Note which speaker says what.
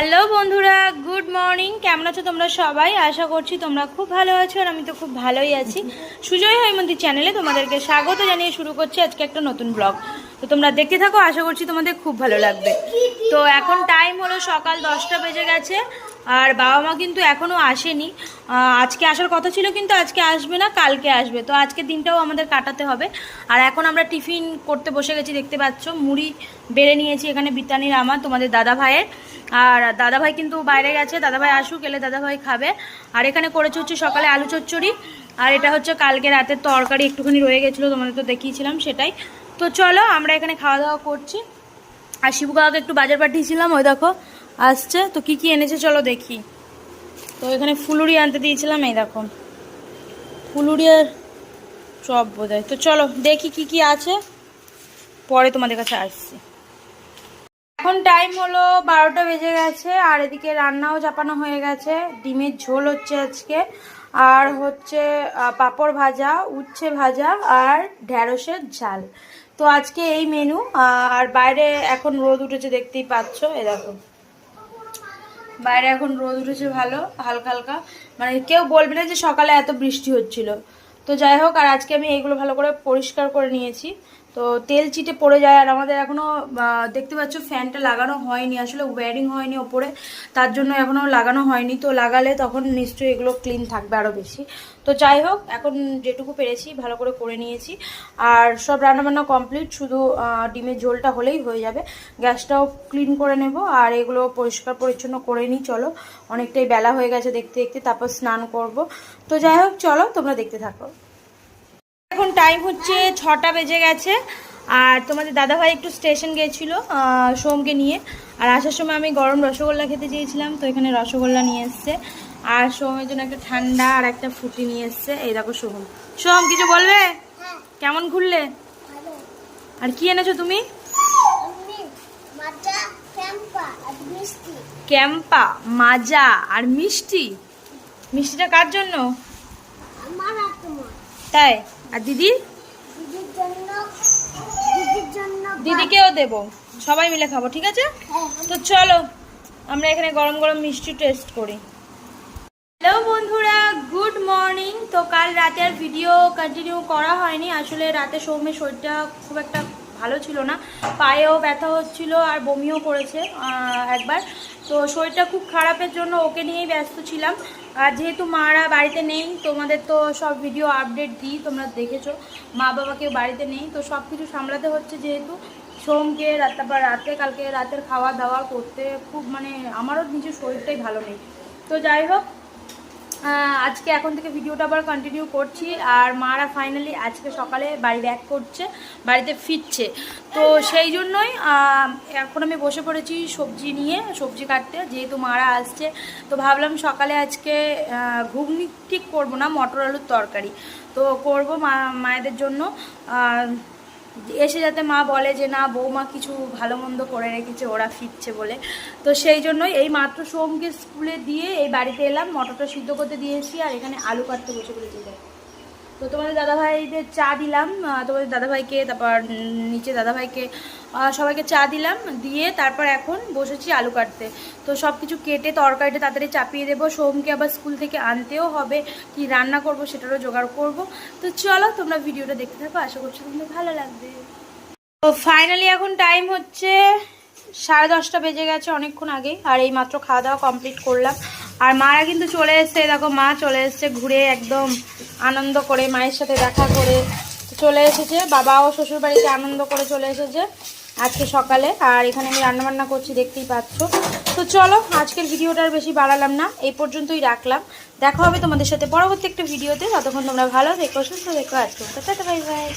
Speaker 1: Hello বন্ধুরা, good morning. কেমন আছো তোমরা সবাই? আশা করছি তোমরা খুব ভালো আছো, আর আমি তো খুব ভালোই আছি। সুজয় হৈমন্তী চ্যানেলে তোমাদেরকে স্বাগত জানিয়ে শুরু করছি আজকে একটা নতুন ব্লগ। তো তোমরা দেখতে থাকো, আশা করছি তোমাদের খুব ভালো লাগবে। তো এখন টাইম হলো সকাল 10টা বেজে গেছে, আর বাবা মা কিন্তু এখনও আসেনি। আজকে আসার কথা ছিল, কিন্তু আজকে আসবে না, কালকে আসবে। তো আজকে দিনটাও আমাদের কাটাতে হবে। আর এখন আমরা টিফিন করতে বসে গেছি, দেখতে পাচ্ছ মুড়ি বেড়ে নিয়েছি এখানে বিতানির আমার, তোমাদের দাদা ভাইয়ের। আর দাদাভাই কিন্তু বাইরে গেছে, দাদাভাই আসুক, এলে দাদাভাই খাবে। আর এখানে করেছে হচ্ছে সকালে আলু চচ্চড়ি, আর এটা হচ্ছে কালকে রাতের তরকারি একটুখানি রয়ে গেছিলো, তোমাদের তো দেখিয়েছিলাম সেটাই। তো চলো আমরা এখানে খাওয়া দাওয়া করছি। আর শিবু কাকাকে একটু বাজার পাঠিয়েছিলাম, ওই দেখো আসছে। তো কি কি এনেছে চলো দেখি। তো এখানে ফুলুরি আনতে দিয়েছিলাম, এই দেখো ফুলুরি আর চপ বোধহয়। তো চলো দেখি কি কি আছে, পরে তোমাদের কাছে আসছি। এখন টাইম হলো 12টা বেজে গেছে, আর এদিকে রান্নাও চাপানো হয়ে গেছে। ডিমের ঝোল হচ্ছে আজকে, আর হচ্ছে পাঁপড় ভাজা, উচ্ছে ভাজা, আর ঢ্যাঁড়সের ঝাল। তো আজকে এই মেনু। আর বাইরে এখন রোদ উঠেছে, দেখতেই পাচ্ছ, এ দেখো বাইরে এখন রোদ উঠেছে ভালো, হালকা হালকা। মানে কেউ বলবে না যে সকালে এত বৃষ্টি হচ্ছিল। তো যাই হোক, আর আজকে আমি এইগুলো ভালো করে পরিষ্কার করে নিয়েছি। তো তেল চিটে পড়ে যায়, আর আমাদের এখনও দেখতে পাচ্ছ ফ্যানটা লাগানো হয়নি, আসলে ওয়্যারিং হয়নি ওপরে, তার জন্য এখনও লাগানো হয়নি। তো লাগালে তখন নিশ্চয়ই এগুলো ক্লিন থাকবে আরও বেশি। তো যাই হোক, এখন যেটুকু পেরেছি ভালো করে নিয়েছি। আর সব রান্নাবান্না কমপ্লিট, শুধু ডিমের ঝোলটা হলেই হয়ে যাবে। গ্যাসটাও ক্লিন করে নেব, আর এগুলো পরিষ্কার পরিচ্ছন্ন করে নিই। চলো, অনেকটাই বেলা হয়ে গেছে দেখতে দেখতে, তারপর স্নান করব। তো যাই হোক, চলো তোমরা দেখতে থাকো। এখন টাইম হচ্ছে 6টা বেজে গেছে, আর তোমাদের দাদাভাই একটু স্টেশন গিয়েছিল সোমকে নিয়ে। আর আসার সময় আমি গরম রসগোল্লা খেতে চেয়েছিলাম, তো এখানে রসগোল্লা নিয়ে এসছে। আর সোমের জন্য একটা ঠান্ডা আর একটা ফুটি নিয়ে এসছে। এই দেখো সোম, সোম কিছু বলবে? কেমন ঘুরলে? আর কি এনেছো তুমি? ক্যাম্পা, মাজা আর মিষ্টি। মিষ্টিটা কার জন্য? তাই? আর দিদি? দিদিকেও দেবো, সবাই মিলে খাবো, ঠিক আছে? তো চলো আমরা এখানে গরম গরম মিষ্টি টেস্ট করি। হ্যালো বন্ধুরা, গুড মর্নিং। তো কাল রাতে আর ভিডিও কন্টিনিউ করা হয়নি, আসলে রাতে সৌম্যের শরীরটা খুব একটা ভালো ছিল না, পায়েও ব্যথা হচ্ছিল আর বমিও করেছে একবার। তো শরীরটা খুব খারাপের জন্য ওকে নিয়েই ব্যস্ত ছিলাম। আর যেহেতু মারা বাড়িতে নেই, তোমাদের তো সব ভিডিও আপডেট দিই, তোমরা দেখেছো, মা বাবাকেও বাড়িতে নেই, তো সব কিছু সামলাতে হচ্ছে। যেহেতু সোমকে তারপর রাতে কালকে রাতের খাওয়া দাওয়া করতে খুব মানে আমারও নিজের শরীরটাই ভালো নেই। তো যাই হোক, আজকে এখন থেকে ভিডিওটা আবার কন্টিনিউ করছি। আর মারা ফাইনালি আজকে সকালে বাড়ি ব্যাক করছে, বাড়িতে ফিরছে। তো সেই জন্যই এখন আমি বসে পড়েছি সবজি নিয়ে, সবজি কাটতে, যেহেতু মারা আসছে। তো ভাবলাম সকালে আজকে ঘুগনি ঠিক করবো না, মটর আলুর তরকারি তো করব মায়েদের জন্য, এসে যাতে মা বলে যে না বৌমা কিছু ভালো মন্দ করে রেখেছে, ওরা ফিরছে বলে। তো সেই জন্যই এই মাত্র সোমকে স্কুলে দিয়ে এই বাড়িতে এলাম, মটরটা সিদ্ধ করতে দিয়েছি, আর এখানে আলু কাটতে বসে পড়েছি। তো তোমাদের দাদাভাইদের চা দিলাম, তোমাদের দাদাভাইকে, তারপর নিচে দাদাভাইকে, সবাইকে চা দিলাম, দিয়ে তারপর এখন বসেছি আলু কাটতে। তো সব কিছু কেটে তরকারিটা তাড়াতাড়ি চাপিয়ে দেবো, সোমকে আবার স্কুল থেকে আনতেও হবে, কি রান্না করব সেটারও জোগাড় করব। তো চলো তোমরা ভিডিওটা দেখতে থাকো, আশা করছি তোমাদের ভালো লাগবে। তো ফাইনালি এখন টাইম হচ্ছে 10:30 বেজে গেছে, অনেকক্ষণ আগেই। আর এই মাত্র খাওয়া দাওয়া কমপ্লিট করলাম, আর মারা কিন্তু চলে এসছে। দেখো মা চলে এসছে ঘুরে, একদম আনন্দ করে মায়ের সাথে দেখা করে চলে এসেছে। বাবাও শ্বশুরবাড়িতে আনন্দ করে চলে এসেছে আজকে সকালে। আর এখানে আমি রান্নাবান্না করছি, দেখতেই পাচ্ছ। তো চলো আজকের ভিডিওটা আর বেশি বাড়ালাম না, এই পর্যন্তই রাখলাম। দেখা হবে তোমাদের সাথে পরবর্তী একটা ভিডিওতে। ততক্ষণ তোমরা ভালো থেকো, সুস্থ থেকো। আজকে টাটা, বাই বাই।